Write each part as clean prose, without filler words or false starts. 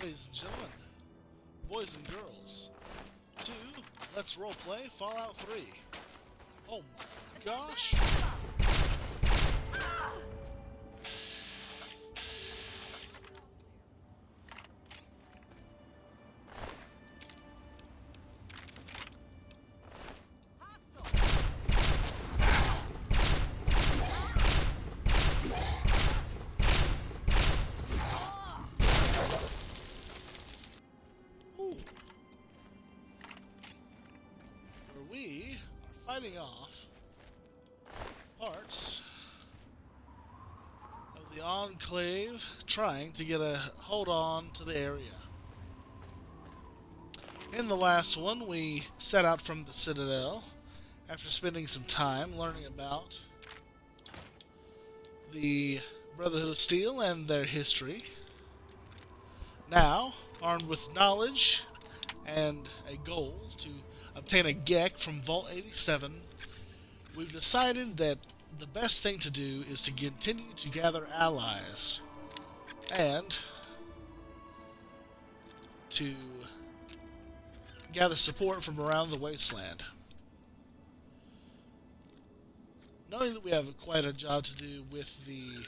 ladies and gentlemen, boys and girls, to Let's Roleplay Fallout 3. Oh my gosh! Where we are fighting off parts of the Enclave trying to get a hold on to the area. In the last one, we set out from the Citadel after spending some time learning about the Brotherhood of Steel and their history. Now, armed with knowledge and a goal to obtain a GEC from Vault 87, we've decided that the best thing to do is to continue to gather allies and to gather support from around the wasteland. Knowing that we have quite a job to do with the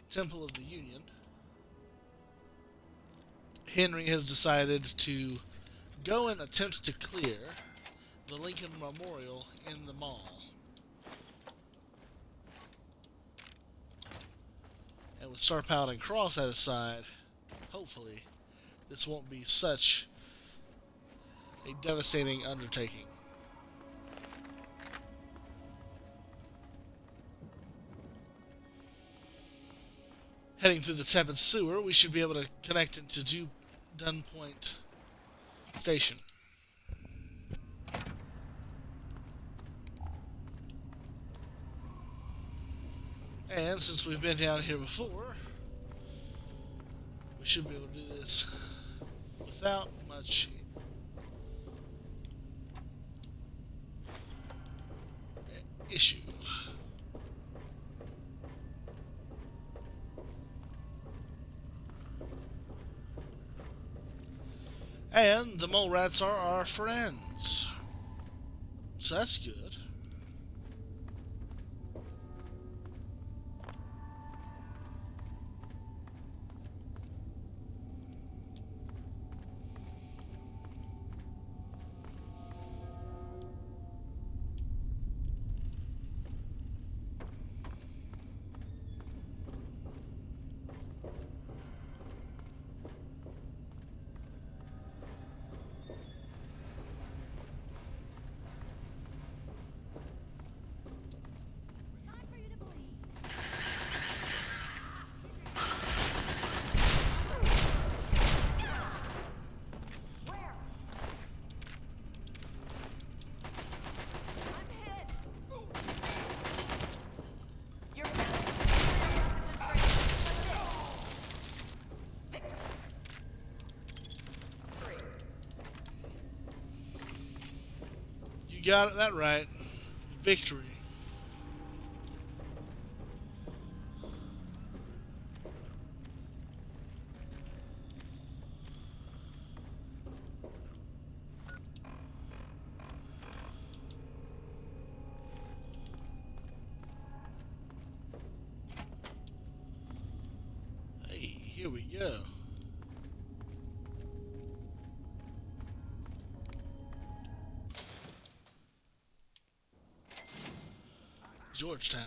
Temple of the Union, Henry has decided to go and attempt to clear the Lincoln Memorial in the mall. And with Star Paladin Cross at his side, hopefully this won't be such a devastating undertaking. Heading through the tepid sewer, we should be able to connect into Dunpoint Station. And since we've been down here before, we should be able to do this without much issue. And the mole rats are our friends. So that's good. You got that right. Victory. Hey, here we go. Georgetown.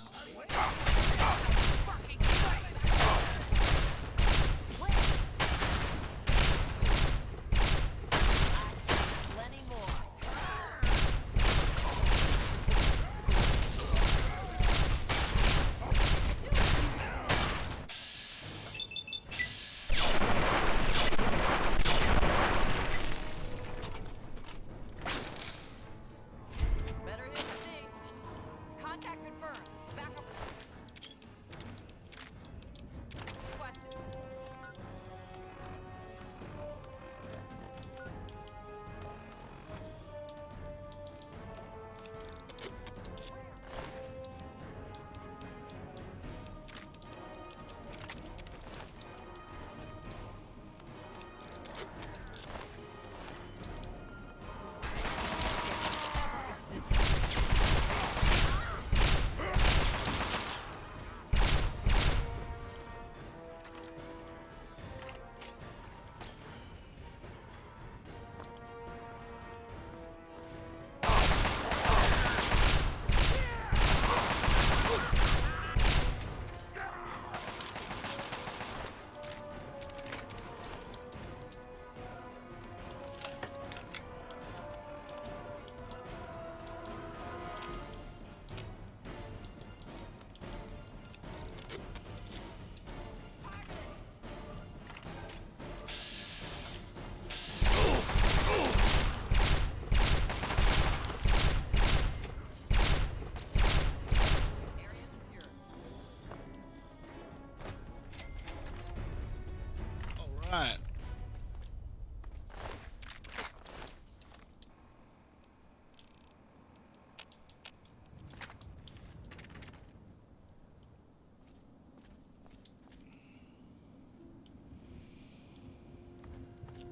Alright.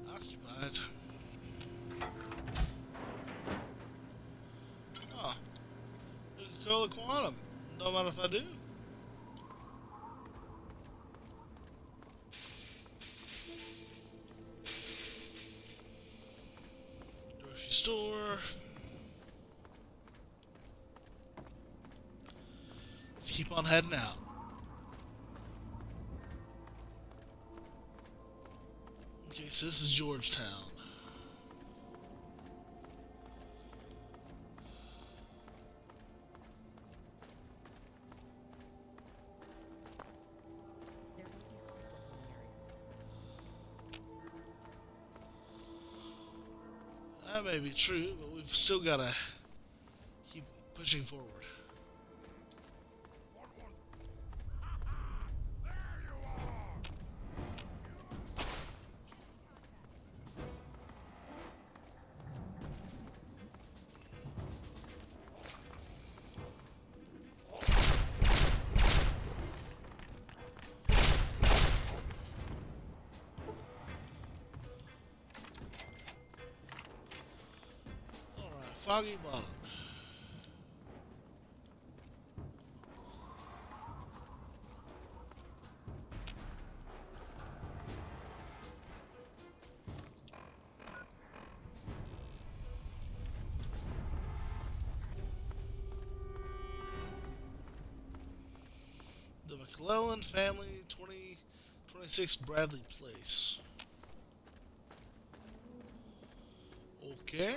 Occupied. Oh, Coca-Cola Quantum. Don't mind if I do. Grocery store. Let's keep on heading out. Okay, so this is Georgetown. That may be true, but we've still got to keep pushing forward. Alright, Foggy Bottom. The McClellan family, 2026 Bradley Place. Okay.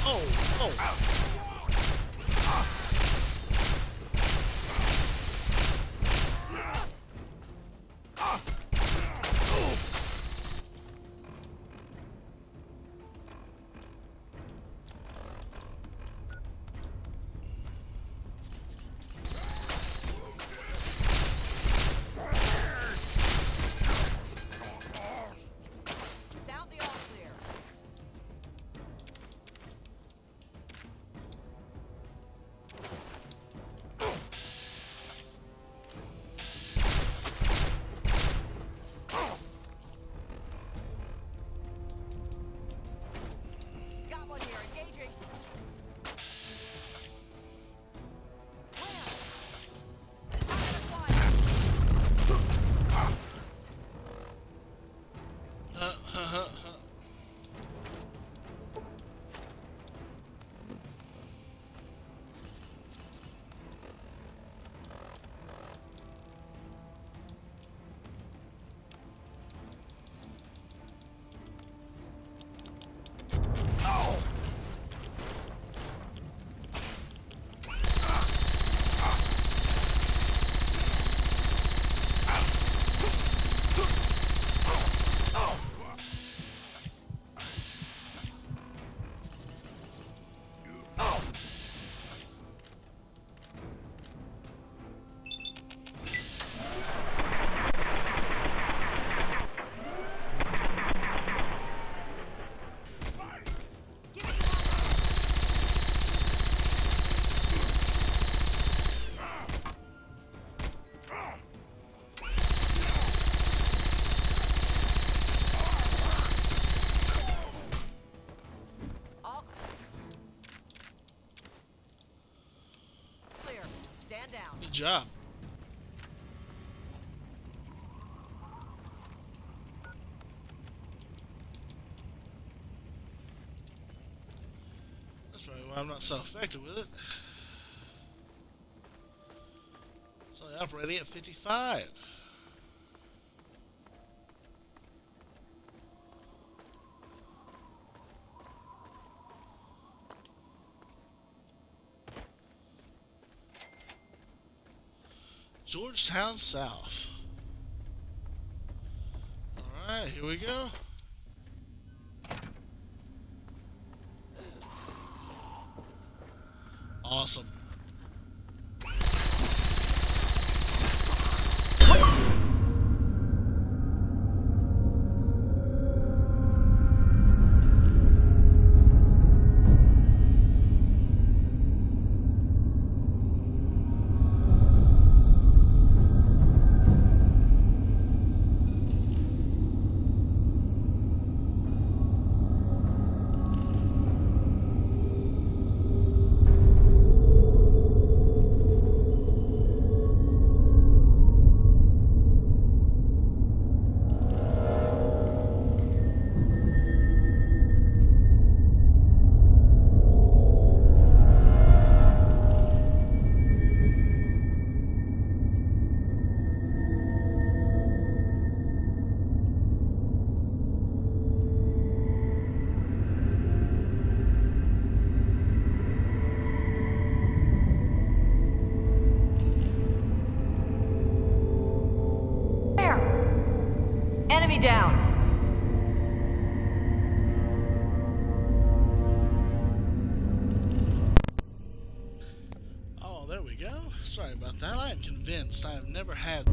Oh, oh. Sound the all clear. Got one here, engaging. Where? Target acquired. Clear. Stand down. Good job. That's probably why I'm not so effective with it. It's only operating at 55. Georgetown South. Alright, here we go. Awesome. There! Enemy down! Oh, there we go. Sorry about that. I am convinced I have never had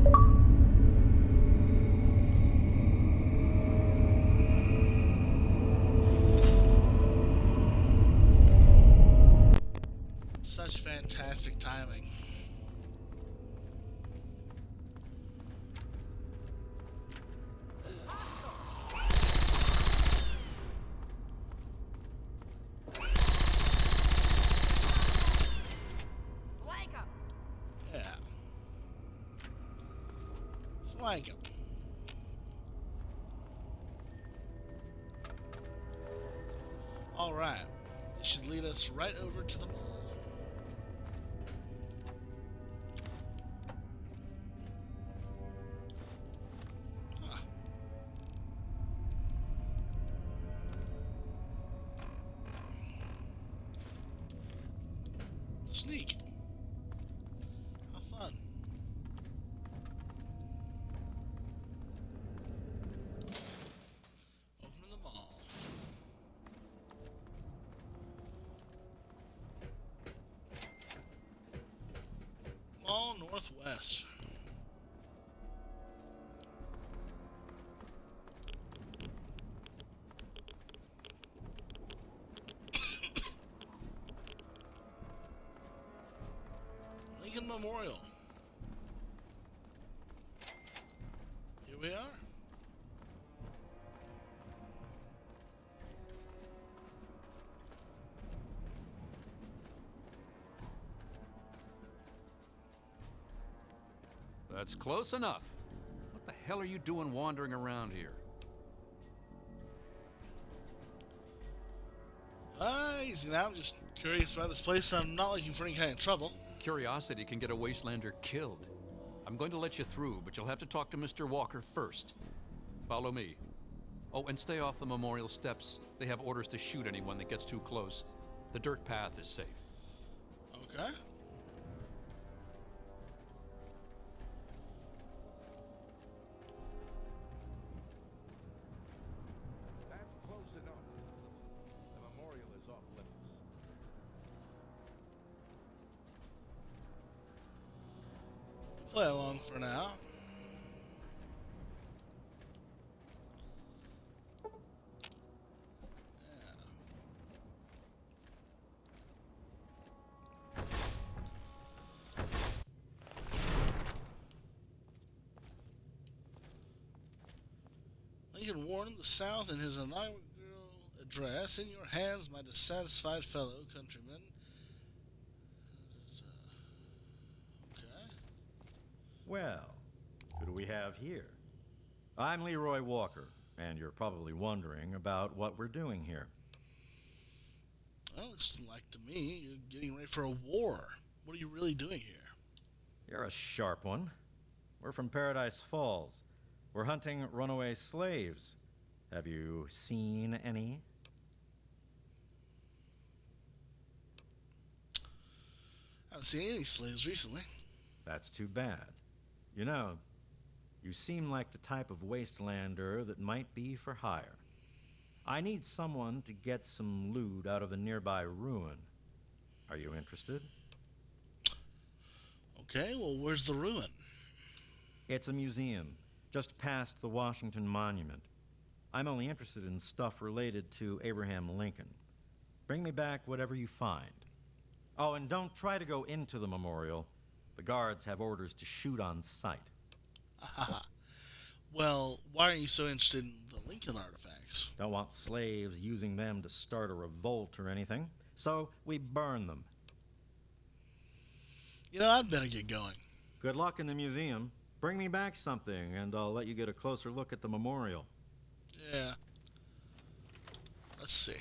such fantastic timing. Flank 'em! Yeah. Flank him. Alright. This should lead us right over to the mall. Huh. Sneak. How fun. Open the mall. Mall Northwest. Lincoln Memorial. Here we are. That's close enough. What the hell are you doing wandering around here? Easy now. I'm just curious about this place. I'm not looking for any kind of trouble. Curiosity can get a wastelander killed. I'm going to let you through, but you'll have to talk to Mr. Walker first. Follow me. Oh, and stay off the memorial steps. They have orders to shoot anyone that gets too close. The dirt path is safe. Okay. That's close enough. The memorial is off limits. Play along for now. Lincoln warned the South in his inaugural address, "In your hands, my dissatisfied fellow countrymen." Okay. Well, who do we have here? I'm Leroy Walker, and you're probably wondering about what we're doing here. Well, it's like to me, you're getting ready for a war. What are you really doing here? You're a sharp one. We're from Paradise Falls. We're hunting runaway slaves. Have you seen any? I haven't seen any slaves recently. That's too bad. You know, you seem like the type of wastelander that might be for hire. I need someone to get some loot out of a nearby ruin. Are you interested? Okay, well, where's the ruin? It's a museum, just past the Washington Monument. I'm only interested in stuff related to Abraham Lincoln. Bring me back whatever you find. Oh, and don't try to go into the memorial. The guards have orders to shoot on sight. Well, why are you so interested in the Lincoln artifacts? Don't want slaves using them to start a revolt or anything, so we burn them. You know, I'd better get going. Good luck in the museum. Bring me back something, and I'll let you get a closer look at the memorial. Yeah. Let's see.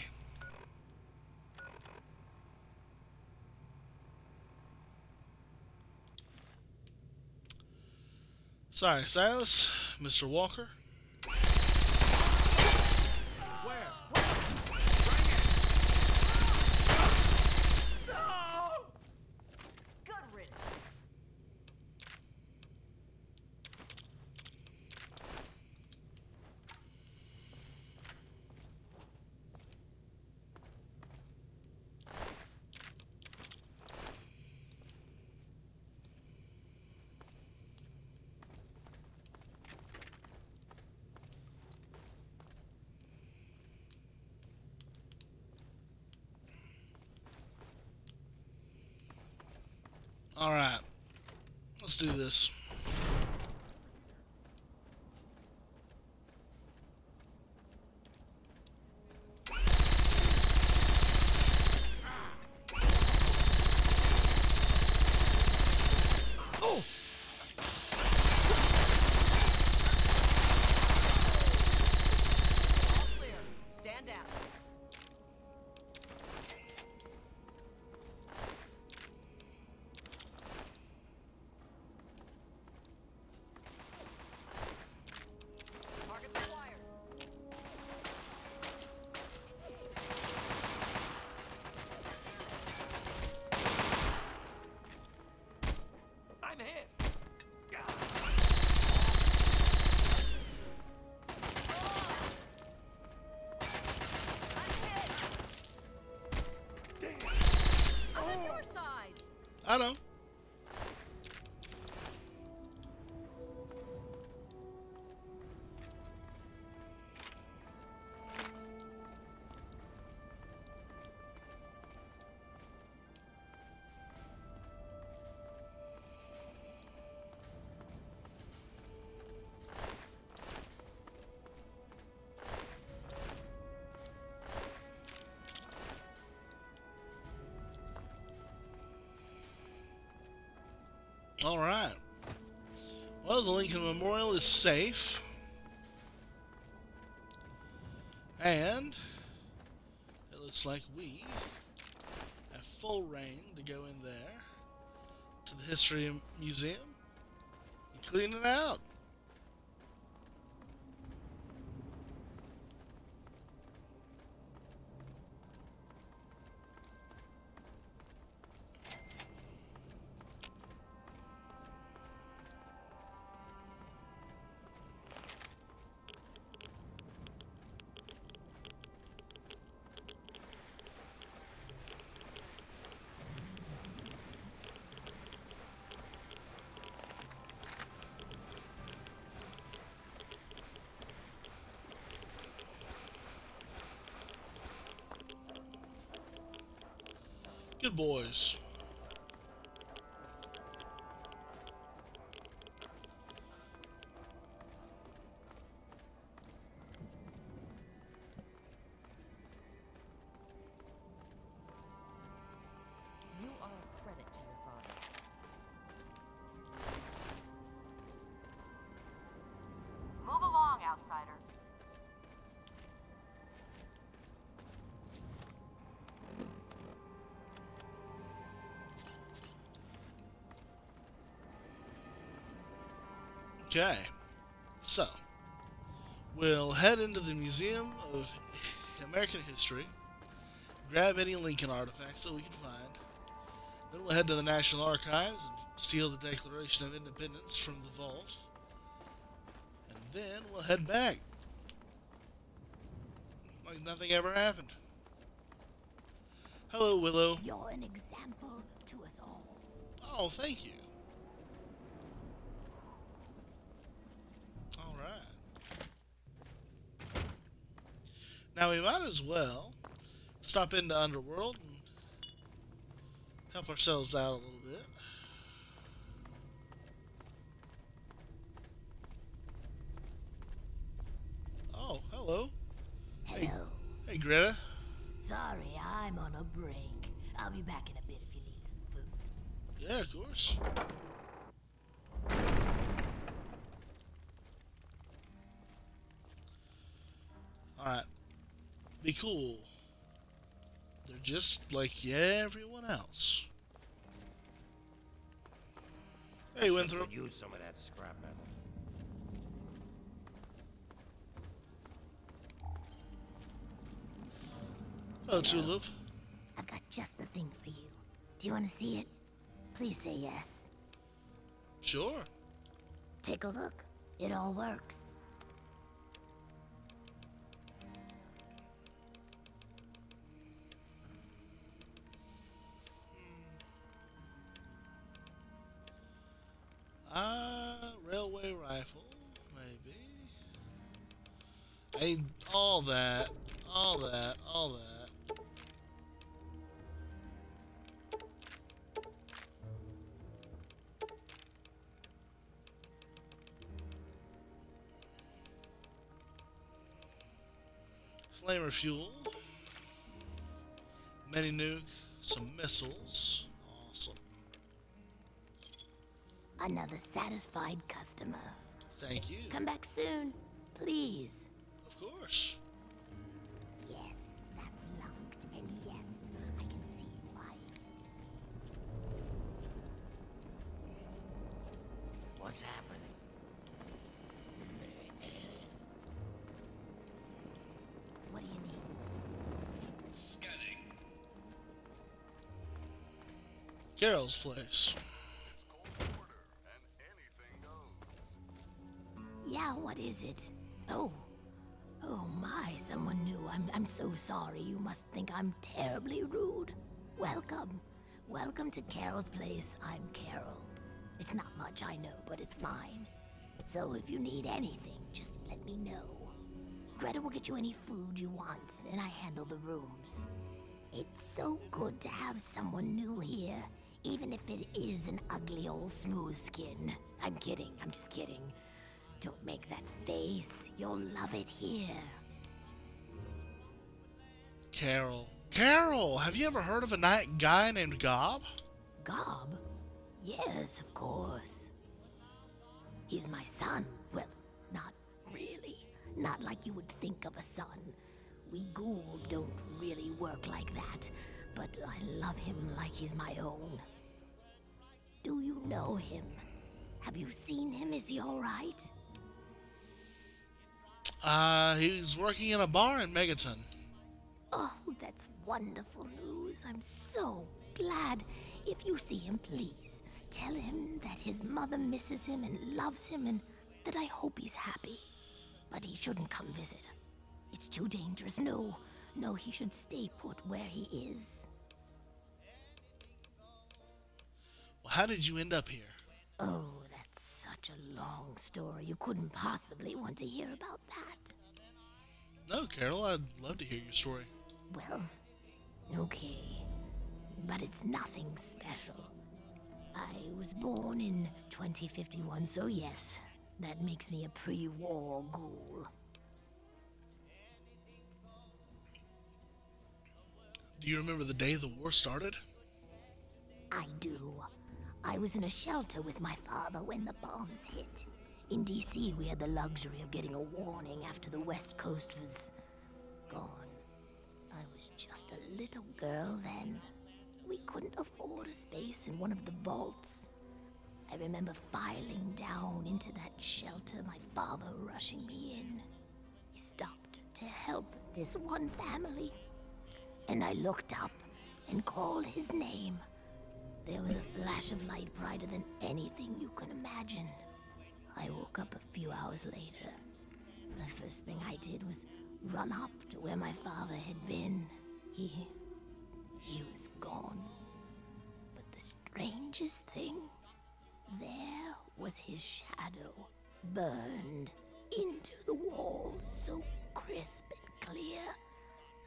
Sorry, Silas. Mr. Walker. Good riddance. Alright. Let's do this. All clear. Stand down. Targets acquired. I'm hit. I'm on your side. I know. Alright. Well, the Lincoln Memorial is safe. And it looks like we have full reign to go in there to the History Museum and clean it out. Good boys. You are a credit to your father. Move along, outsider. Okay. So, we'll head into the Museum of American History, grab any Lincoln artifacts that we can find, Then we'll head to the National Archives and steal the Declaration of Independence from the vault. And then we'll head back. Like nothing ever happened. Hello, Willow. You're an example to us all. Oh, thank you. Alright. Now we might as well stop into Underworld and help ourselves out a little bit. Oh, hello. Hello. Hey, Greta. Sorry, I'm on a break. I'll be back in a bit if you need some food. Yeah, of course. Alright. Be cool. They're just like everyone else. Hey, Winthrop. Could use some of that scrap metal. Oh, Tulip. I've got just the thing for you. Do you want to see it? Please say yes. Sure. Take a look. It all works. Railway rifle, maybe. All that. Flamer fuel. Mini nuke. Some missiles. Awesome. Another satisfied customer. Thank you. Come back soon, please. Of course. Yes, that's locked. And yes, I can see you eyeing it. What's happening? What do you need? Carol's place. Yeah, what is it? Oh my, someone new. I'm so sorry. You must think I'm terribly rude. Welcome to Carol's place. I'm Carol. It's not much, I know, but it's mine. So if you need anything, just let me know. Greta will get you any food you want, and I handle the rooms. It's so good to have someone new here, even if it is an ugly old smooth skin. I'm kidding, I'm just kidding. Don't make that face. You'll love it here. Carol, have you ever heard of a guy named Gob? Gob? Yes, of course. He's my son. Well, not really. Not like you would think of a son. We ghouls don't really work like that. But I love him like he's my own. Do you know him? Have you seen him? Is he alright? He's working in a bar in Megaton. Oh, that's wonderful news. I'm so glad. If you see him, please tell him that his mother misses him and loves him and that I hope he's happy. But he shouldn't come visit. It's too dangerous. No, he should stay put where he is. Well, how did you end up here? Oh, that's such a long story. You couldn't possibly want to hear about that. No, Carol, I'd love to hear your story. Well, okay. But it's nothing special. I was born in 2051, so yes, that makes me a pre-war ghoul. Do you remember the day the war started? I do. I was in a shelter with my father when the bombs hit. In D.C., we had the luxury of getting a warning after the West Coast was gone. I was just a little girl then. We couldn't afford a space in one of the vaults. I remember filing down into that shelter, my father rushing me in. He stopped to help this one family. And I looked up and called his name. There was a flash of light brighter than anything you could imagine. I woke up a few hours later. The first thing I did was run up to where my father had been. He was gone. But the strangest thing, there was his shadow, burned into the wall, so crisp and clear,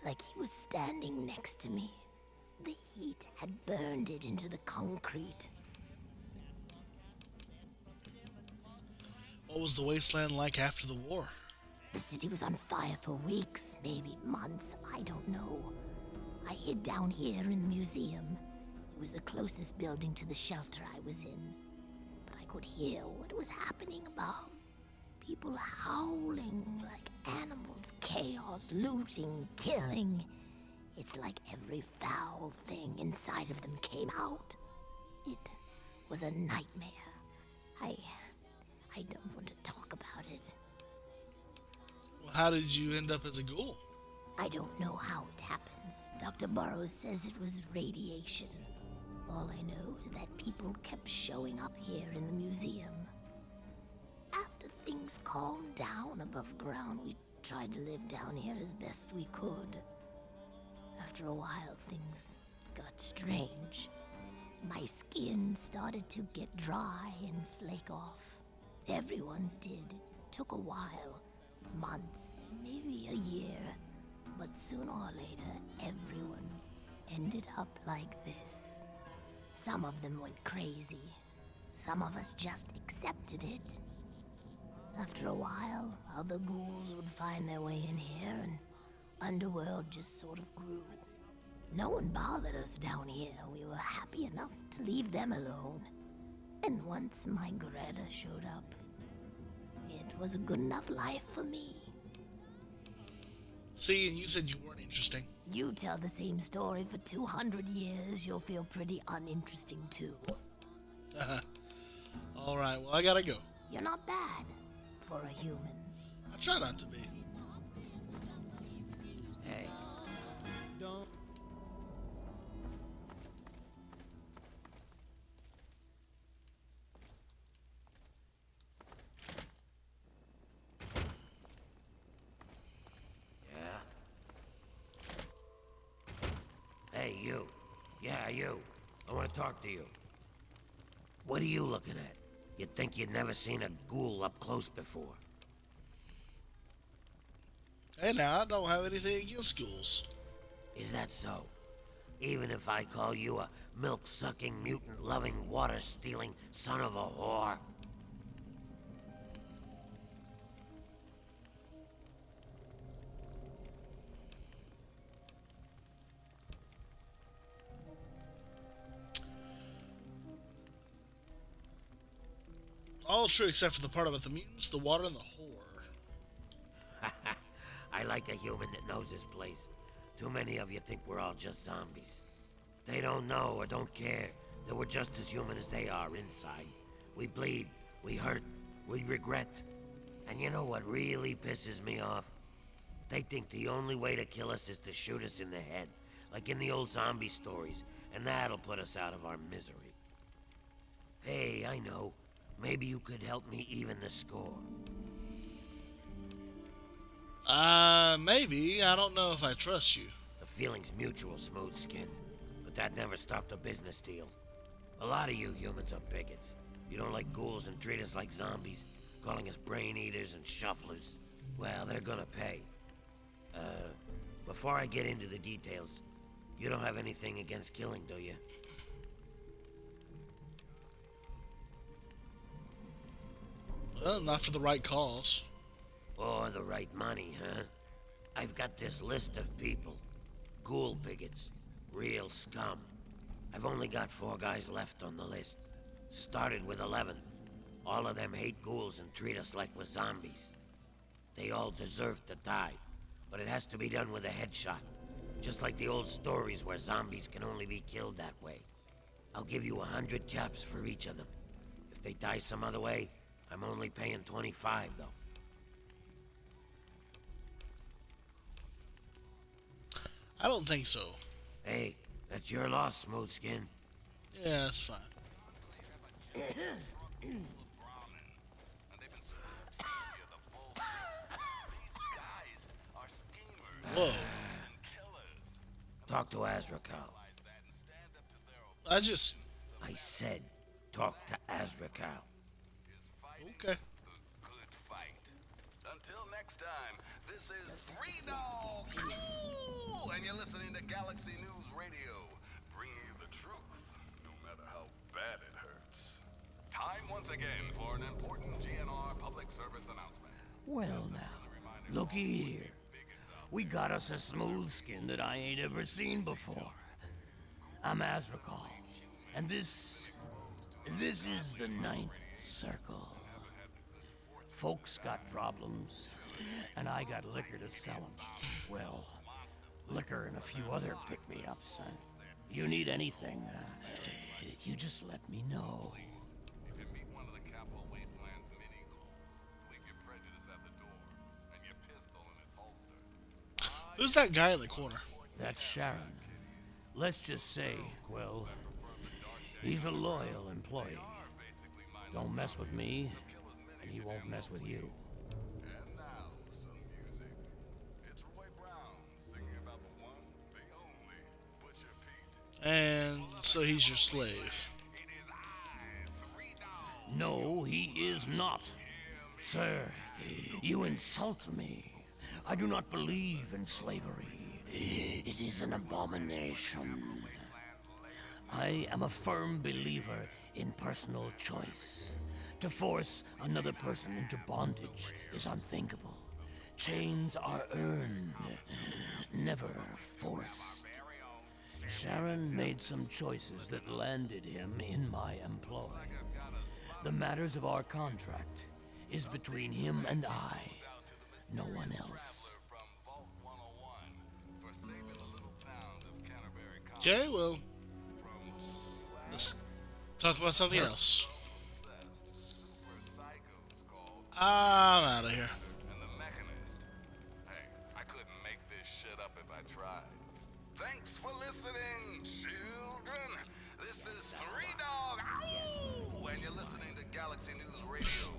like he was standing next to me. The heat had burned it into the concrete. What was the wasteland like after the war? The city was on fire for weeks, maybe months, I don't know. I hid down here in the museum. It was the closest building to the shelter I was in. But I could hear what was happening above. People howling like animals, chaos, looting, killing. It's like every foul thing inside of them came out. It was a nightmare. I don't want to talk about it. Well, how did you end up as a ghoul? I don't know how it happens. Dr. Burroughs says it was radiation. All I know is that people kept showing up here in the museum. After things calmed down above ground, we tried to live down here as best we could. After a while, things got strange. My skin started to get dry and flake off. Everyone's did. It took a while. Months, maybe a year. But sooner or later, everyone ended up like this. Some of them went crazy. Some of us just accepted it. After a while, other ghouls would find their way in here, and Underworld just sort of grew. No one bothered us down here. We were happy enough to leave them alone. And once my Greta showed up, it was a good enough life for me. See, and you said you weren't interesting. You tell the same story for 200 years, you'll feel pretty uninteresting too. All right, well, I gotta go. You're not bad for a human. I try not to be. Hey. Don't. Yeah? Hey, you. Yeah, you. I want to talk to you. What are you looking at? You'd think you'd never seen a ghoul up close before. Hey, now, I don't have anything against ghouls. Is that so? Even if I call you a milk-sucking, mutant-loving, water-stealing son of a whore? All true except for the part about the mutants, the water, and the whore. I like a human that knows his place. Too many of you think we're all just zombies. They don't know or don't care that we're just as human as they are inside. We bleed, we hurt, we regret. And you know what really pisses me off? They think the only way to kill us is to shoot us in the head, like in the old zombie stories, and that'll put us out of our misery. Hey, I know. Maybe you could help me even the score. Maybe. I don't know if I trust you. The feeling's mutual, Smooth Skin. But that never stopped a business deal. A lot of you humans are bigots. You don't like ghouls and treat us like zombies, calling us brain eaters and shufflers. Well, they're gonna pay. Before I get into the details, you don't have anything against killing, do you? Well, not for the right cause. Or the right money, huh? I've got this list of people. Ghoul bigots. Real scum. I've only got 4 guys left on the list. Started with 11. All of them hate ghouls and treat us like we're zombies. They all deserve to die, but it has to be done with a headshot. Just like the old stories where zombies can only be killed that way. I'll give you 100 caps for each of them. If they die some other way, I'm only paying 25, though. I don't think so. Hey, that's your loss, Smooth Skin. Yeah, that's fine. Whoa. Talk to Azrakal. I just. I said, talk to Azrakal. Okay. Good fight. Until next time, this is Three Dogs. Ow! And you're listening to Galaxy News Radio, bringing you the truth, no matter how bad it hurts. Time once again for an important GNR public service announcement. Well now, looky here. We got us a smooth skin that I ain't ever seen before. I'm Azrakal, and this is the Ninth Circle. Folks got problems, and I got liquor to sell 'em. Well, liquor and a few other pick-me-ups. You need anything, you just let me know. If you meet one of the Capital Wasteland's mini-ghouls, leave your prejudice at the door and your pistol in its holster. Who's that guy in the corner? That's Sharon. Let's just say, well, he's a loyal employee. Don't mess with me, and he won't mess with you. And now, some music. It's Roy Brown singing about the one, the only, Butcher Pete. And so he's your slave. It is I, Three Dogs. No, he is not. Sir, you insult me. I do not believe in slavery. It is an abomination. I am a firm believer in personal choice. To force another person into bondage is unthinkable. Chains are earned, never forced. Sharon made some choices that landed him in my employ. The matters of our contract is between him and I, no one else. From Vault 101 for saving the little town of Canterbury Common. Okay, well, let's talk about something else. Super psychos called I'm out of here. and the Mechanist. Hey, I couldn't make this shit up if I tried. Thanks for listening, children. This is Three Dog. Ow! And you're listening to Galaxy News Radio.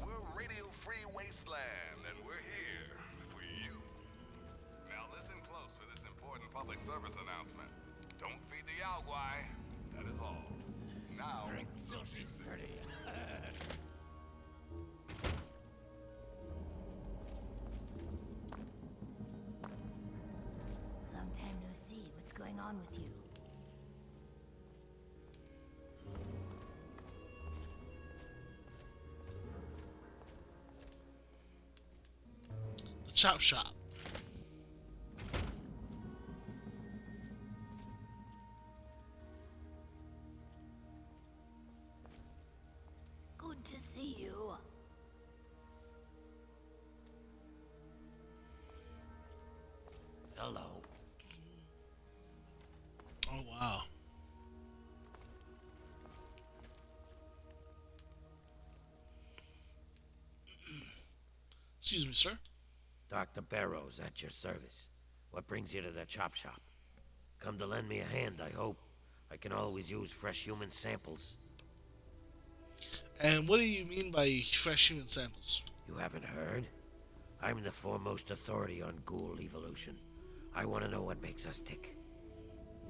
We're Radio Free Wasteland, and we're here for you. Now listen close for this important public service announcement. Don't feed the Yaogwai. That is all. Now, Still, she's pretty. Long time no see. What's going on with you? The chop shop. Good to see you. Hello. Oh, wow. Excuse me, sir. Dr. Barrows at your service. What brings you to the chop shop? Come to lend me a hand, I hope. I can always use fresh human samples. And what do you mean by fresh human samples? You haven't heard? I'm the foremost authority on ghoul evolution. I want to know what makes us tick.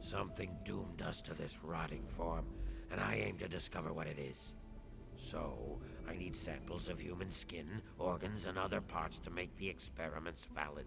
Something doomed us to this rotting form, and I aim to discover what it is. So, I need samples of human skin, organs, and other parts to make the experiments valid.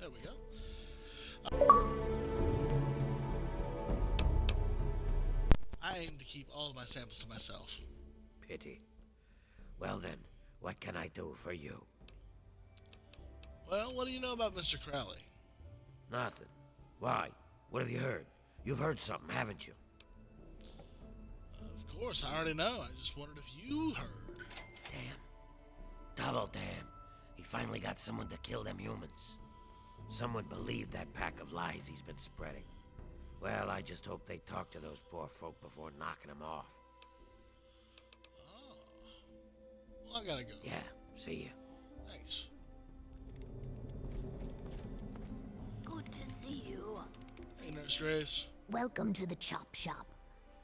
There we go. I aim to keep all of my samples to myself. Pity. Well then, what can I do for you? Well, what do you know about Mr. Crowley? Nothing. Why? What have you heard? You've heard something, haven't you? course, I already know. I just wondered if you heard. Damn. Double damn. He finally got someone to kill them humans. Someone believed that pack of lies he's been spreading. Well, I just hope they talk to those poor folk before knocking them off. Oh. Well, I gotta go. Yeah, see ya. Thanks. Good to see you. Hey, Nurse Graves. Welcome to the Chop Shop.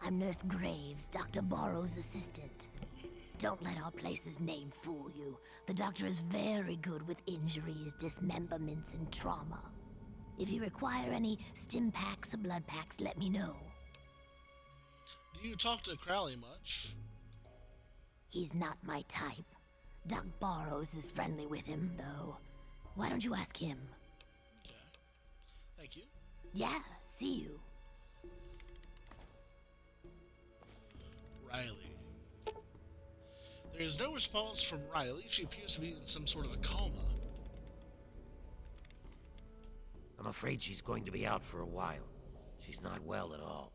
I'm Nurse Graves, Dr. Borrow's assistant. Don't let our place's name fool you. The doctor is very good with injuries, dismemberments, and trauma. If you require any stim packs or blood packs, let me know. Do you talk to Crowley much? He's not my type. Doc Borrows is friendly with him, though. Why don't you ask him? Okay. Thank you. Yeah, see you. Riley. There is no response from Riley. She appears to be in some sort of a coma. I'm afraid she's going to be out for a while. She's not well at all.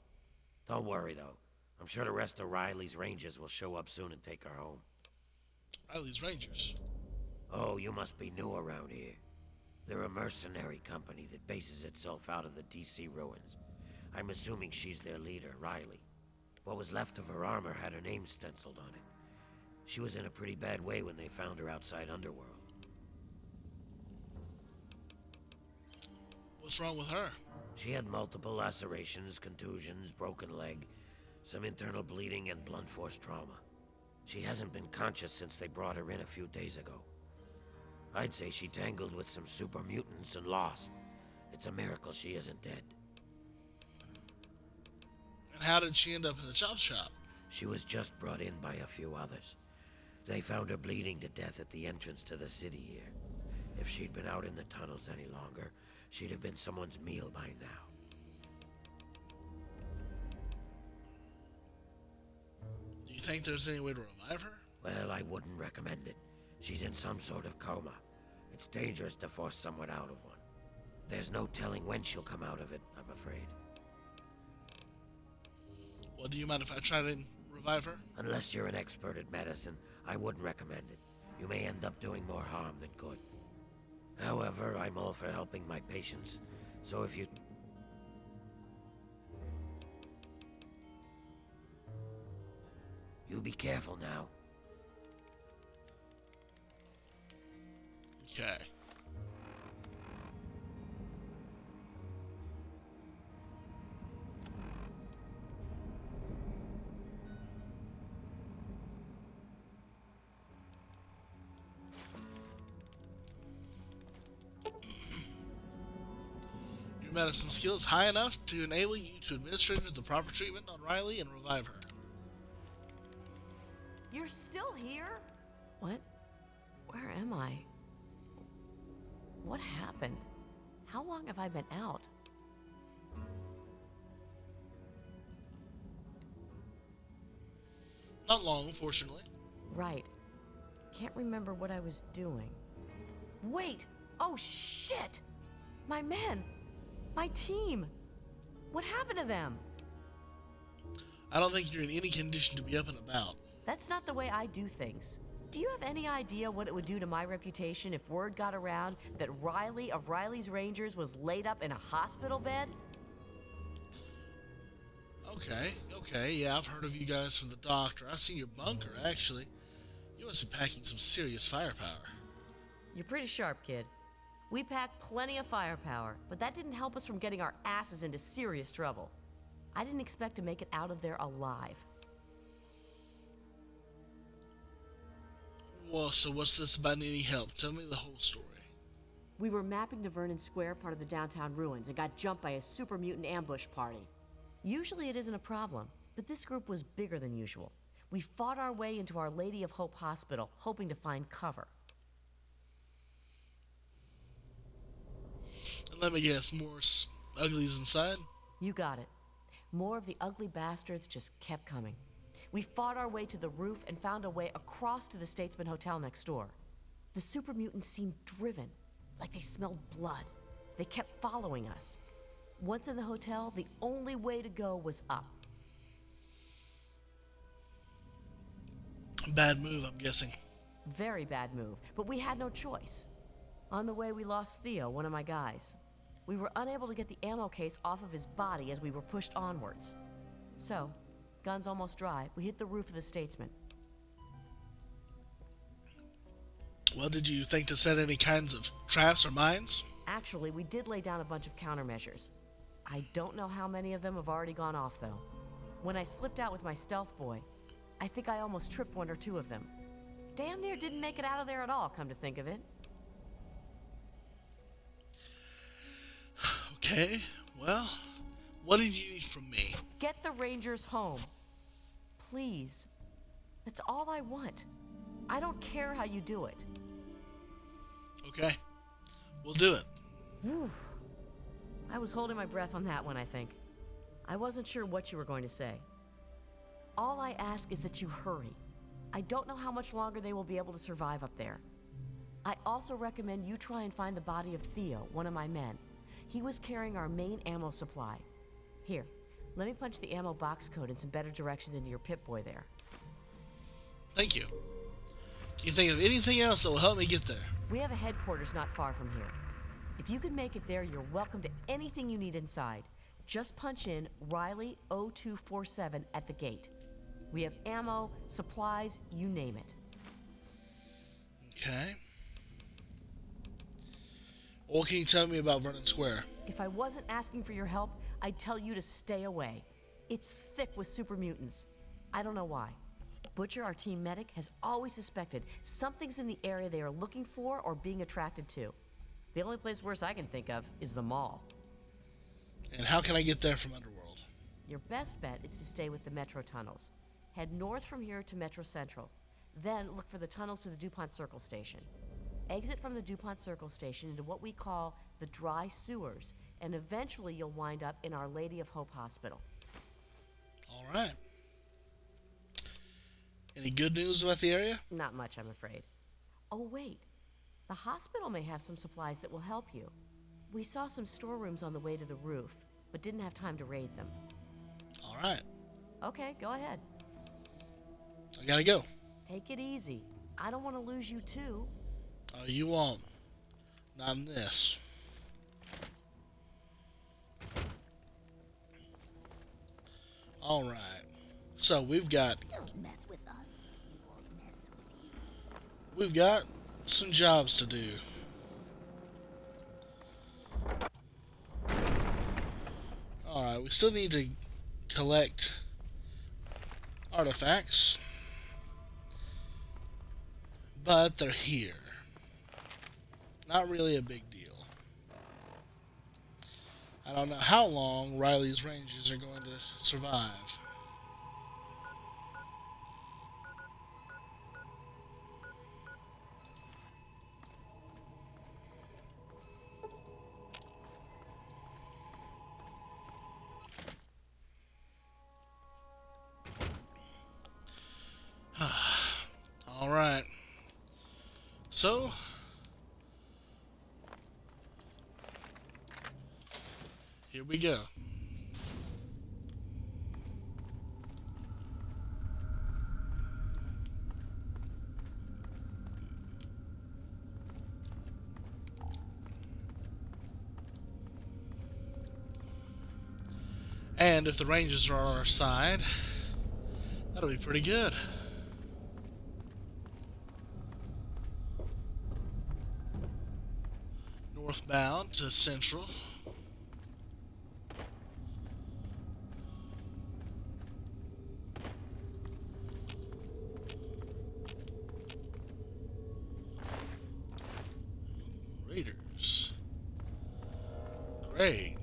Don't worry, though. I'm sure the rest of Riley's Rangers will show up soon and take her home. Riley's Rangers. Oh, you must be new around here. They're a mercenary company that bases itself out of the DC ruins. I'm assuming she's their leader, Riley. What was left of her armor had her name stenciled on it. She was in a pretty bad way when they found her outside Underworld. What's wrong with her? She had multiple lacerations, contusions, broken leg, some internal bleeding, and blunt force trauma. She hasn't been conscious since they brought her in a few days ago. I'd say she tangled with some super mutants and lost. It's a miracle she isn't dead. And how did she end up in the chop shop? She was just brought in by a few others. They found her bleeding to death at the entrance to the city here. If she'd been out in the tunnels any longer, she'd have been someone's meal by now. Do you think there's any way to revive her? Well, I wouldn't recommend it. She's in some sort of coma. It's dangerous to force someone out of one. There's no telling when she'll come out of it, I'm afraid. Well, do you mind if I try to revive her? Unless you're an expert at medicine, I wouldn't recommend it. You may end up doing more harm than good. However, I'm all for helping my patients, so if you... You be careful now. Okay. Your medicine skill is high enough to enable you to administer the proper treatment on Riley and revive her. You're still here? What? Where am I? What happened? How long have I been out? Not long, fortunately. Right. Can't remember what I was doing. Wait! Oh, shit! My men! My team! What happened to them? I don't think you're in any condition to be up and about. That's not the way I do things. Do you have any idea what it would do to my reputation if word got around that Riley of Riley's Rangers was laid up in a hospital bed? Okay, yeah, I've heard of you guys from the doctor. I've seen your bunker, actually. You must be packing some serious firepower. You're pretty sharp, kid. We packed plenty of firepower, but that didn't help us from getting our asses into serious trouble. I didn't expect to make it out of there alive. Well, so what's this about needing help? Tell me the whole story. We were mapping the Vernon Square part of the downtown ruins and got jumped by a super mutant ambush party. Usually it isn't a problem, but this group was bigger than usual. We fought our way into Our Lady of Hope Hospital, hoping to find cover. And let me guess, more uglies inside? You got it. More of the ugly bastards just kept coming. We fought our way to the roof and found a way across to the Statesman Hotel next door. The super mutants seemed driven, like they smelled blood. They kept following us. Once in the hotel, the only way to go was up. Bad move, I'm guessing. Very bad move, but we had no choice. On the way, we lost Theo, one of my guys. We were unable to get the ammo case off of his body as we were pushed onwards. So, guns almost dry, we hit the roof of the Statesman. Well, did you think to set any kinds of traps or mines? Actually, we did lay down a bunch of countermeasures. I don't know how many of them have already gone off, though. When I slipped out with my stealth boy, I think I almost tripped one or two of them. Damn near didn't make it out of there at all, come to think of it. Okay, well, what did you need from me? Get the Rangers home. Please. That's all I want. I don't care how you do it. Okay, we'll do it. Whew. I was holding my breath on that one, I think. I wasn't sure what you were going to say. All I ask is that you hurry. I don't know how much longer they will be able to survive up there. I also recommend you try and find the body of Theo, one of my men. He was carrying our main ammo supply. Here, let me punch the ammo box code and some better directions into your Pip-Boy there. Thank you. Can you think of anything else that will help me get there? We have a headquarters not far from here. If you can make it there, you're welcome to anything you need inside. Just punch in Riley 0247 at the gate. We have ammo, supplies, you name it. Okay. What can you tell me about Vernon Square? If I wasn't asking for your help, I'd tell you to stay away. It's thick with super mutants. I don't know why. Butcher, our team medic, has always suspected something's in the area they are looking for or being attracted to. The only place worse I can think of is the mall. And how can I get there from Underworld? Your best bet is to stay with the metro tunnels. Head north from here to Metro Central. Then look for the tunnels to the DuPont Circle Station. Exit from the DuPont Circle Station into what we call the dry sewers, and eventually you'll wind up in Our Lady of Hope Hospital. All right. Any good news about the area? Not much, I'm afraid. Oh, wait. The hospital may have some supplies that will help you. We saw some storerooms on the way to the roof, but didn't have time to raid them. All right. Okay, go ahead. I gotta go. Take it easy. I don't want to lose you, too. Oh, you won't. Not in this. All right. So we've got... Don't mess with us. We won't mess with you. We've got some jobs to do. Alright, we still need to collect artifacts. But they're here. Not really a big deal. I don't know how long Riley's Rangers are going to survive. All right. So, here we go. And if the Rangers are on our side, that'll be pretty good. Northbound to Central. Raiders. Great.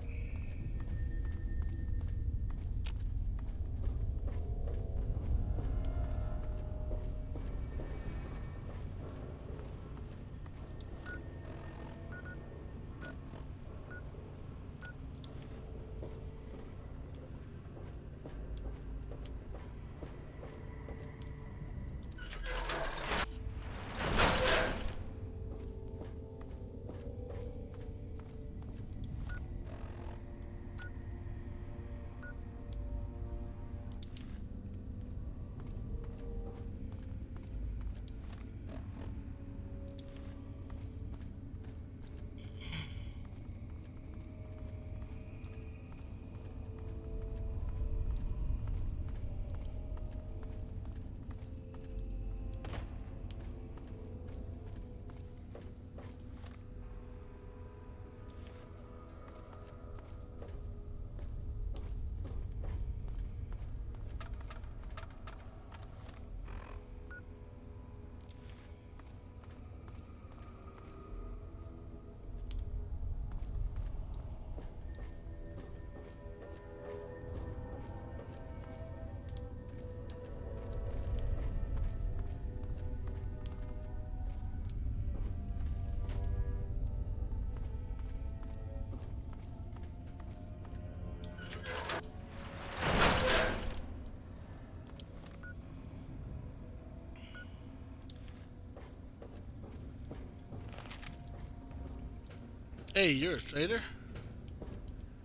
Hey, you're a trader?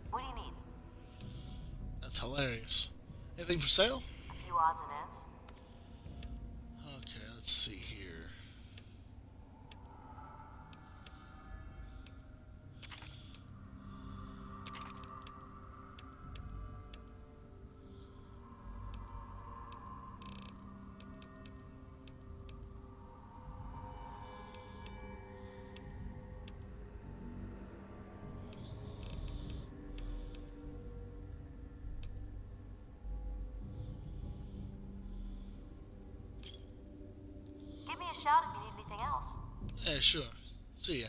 What do you need? That's hilarious. Anything for sale? A few odds and ends? Okay, let's see here. Give me a shout if you need anything else. Yeah, sure. See ya.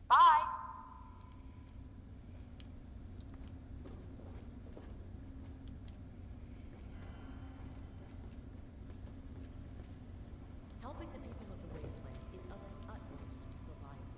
Bye. Helping the people of the wasteland is of the utmost for Lion's.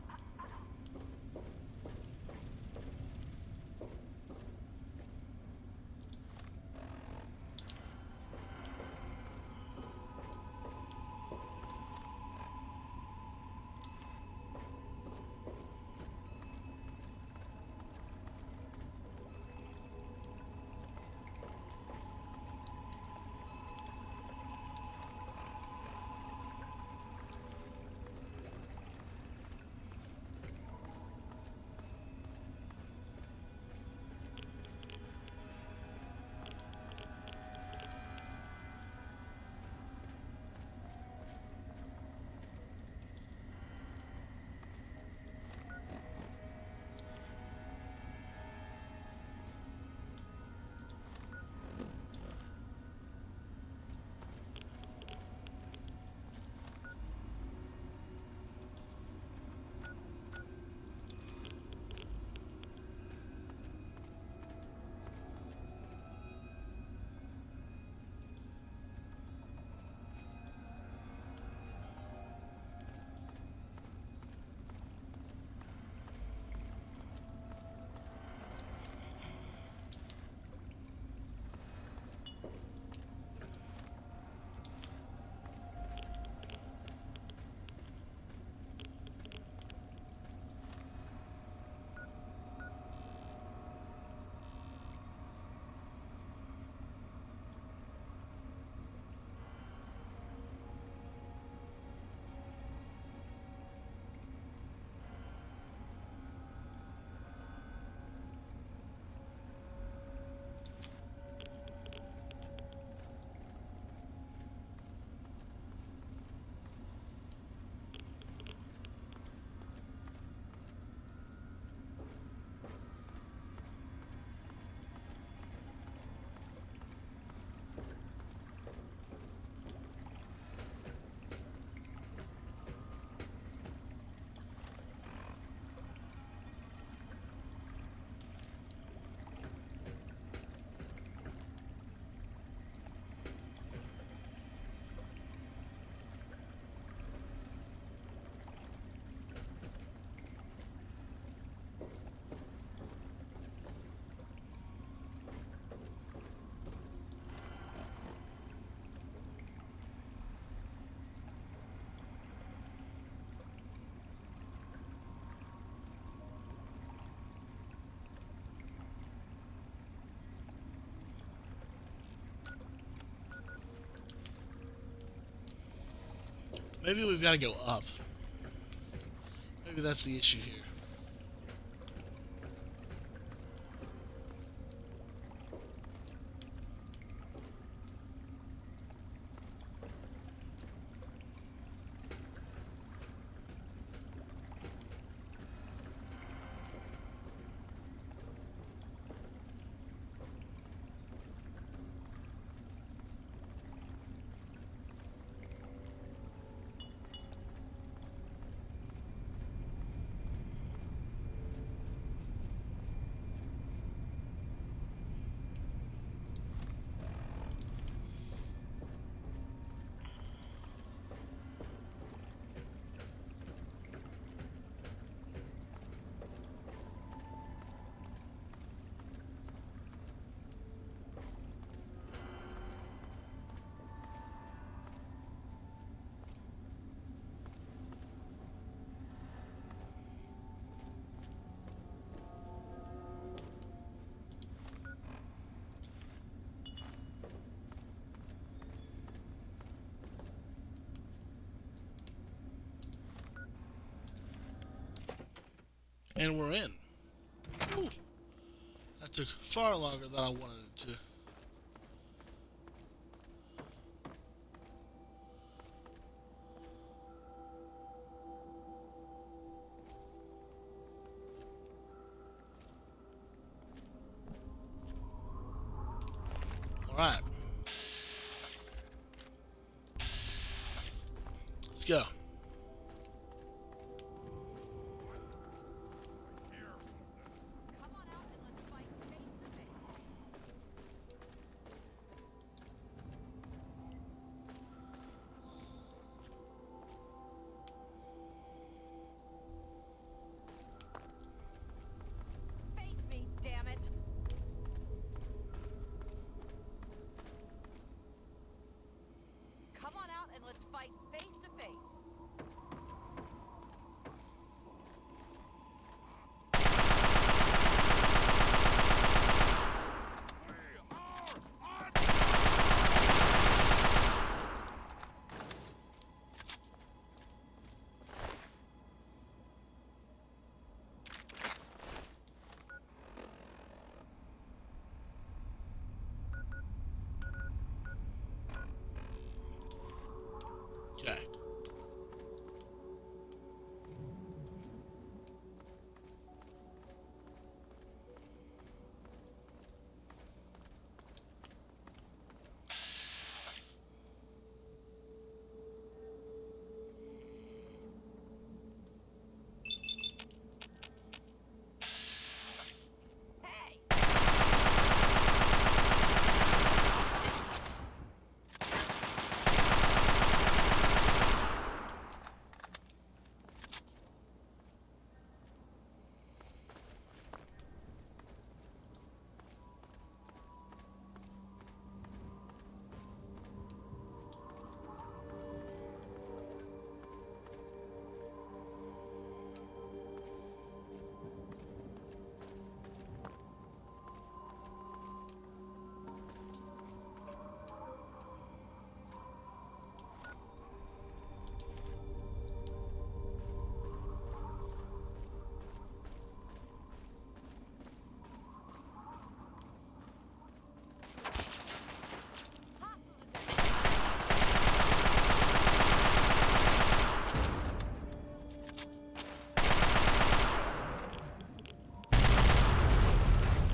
Maybe we've got to go up. Maybe that's the issue here. And we're in. Whew. That took far longer than I wanted it to. Alright. Let's go. Face me, damn it! Come on out and let's fight face to face. Okay. Hey!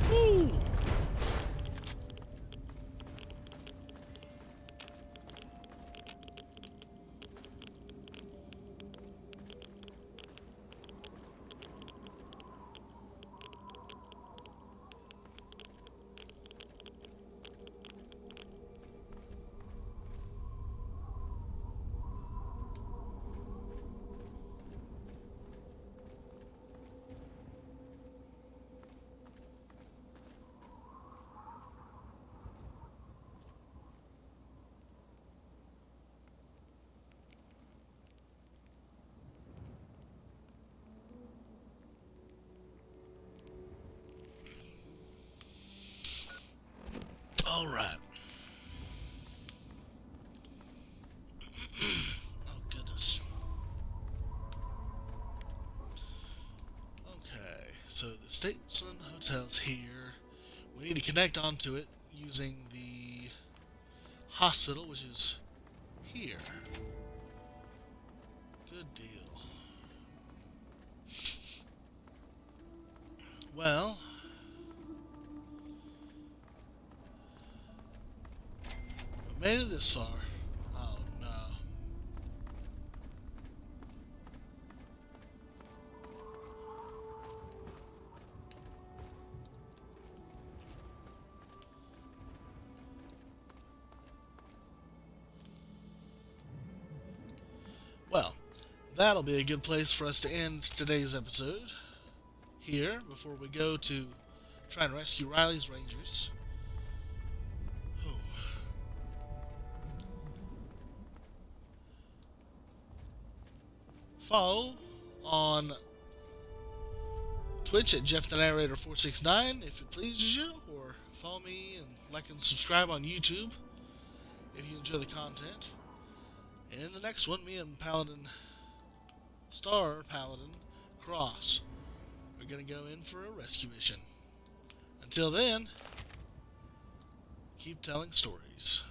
Woo! All right. Oh, goodness. Okay, so the Statesman Hotel's here. We need to connect onto it using the hospital, which is here. Good deal. Well, we made it this far. Oh no. Well, that'll be a good place for us to end today's episode. Here, before we go to try and rescue Riley's Rangers. Oh. Follow on Twitch at Jeff the Narrator 469 if it pleases you, or follow me and like and subscribe on YouTube if you enjoy the content. And in the next one, me and Paladin, Star Paladin, Cross, we're going to go in for a rescue mission. Until then, keep telling stories.